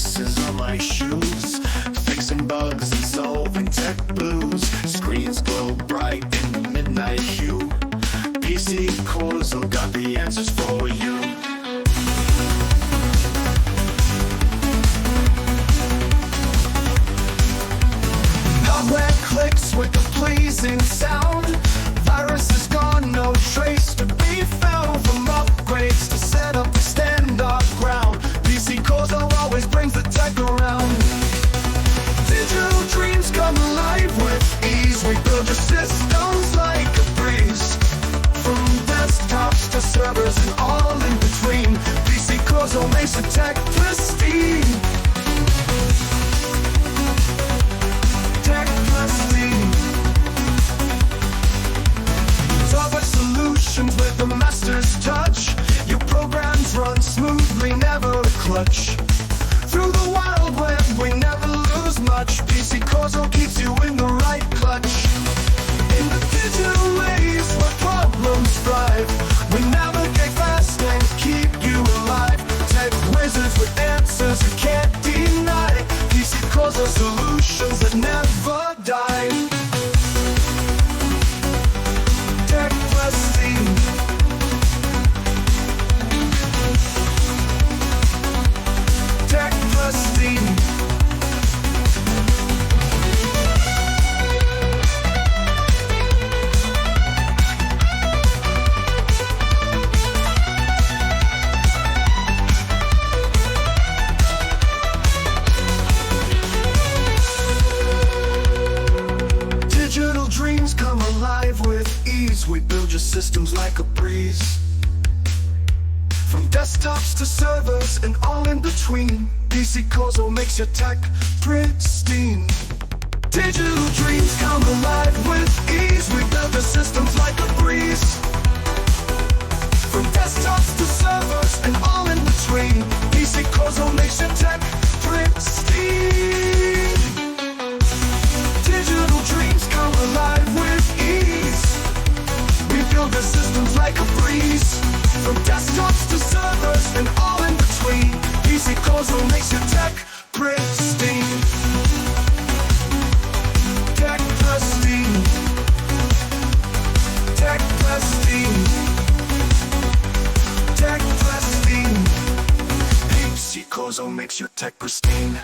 laces on my shoes, fixing bugs and solving tech blues. Screens glow bright in the midnight hue. PC cores all got the answers for you. Hardware clicks with a pleasing sound. Virus is gone, no trace to be found. From upgrades to set up to stand our ground, PC cores always brings the tech around. Digital dreams come alive with ease. We build your systems like a breeze. From desktops to servers and all in between, PC cores all makes the tech pristine. Tech pristine. Software solutions with the master's touch. Your programs run smoothly, never a clutch. Through the wild web, we never lose much. PC cores all keeps you in the right clutch. In the digital maze where problems thrive, we navigate fast and keep you alive. Tech wizards with answers you can't deny. PC cores are solutions that never die. Tech prestige. Tech prestige. Digital dreams come alive with ease. We build your systems like a breeze. From desktops to servers and all in between, PC cores all makes your tech pristine. Digital dreams come alive with ease. We build the systems like a breeze. From desktops to servers and all in between, PC cores all makes your tech pristine. Digital dreams come alive with ease. We build the systems like a breeze. From desktops to servers and all in between, PC cores all makes your tech pristine. Tech pristine. Tech pristine. Tech pristine. PC cores all makes your tech pristine.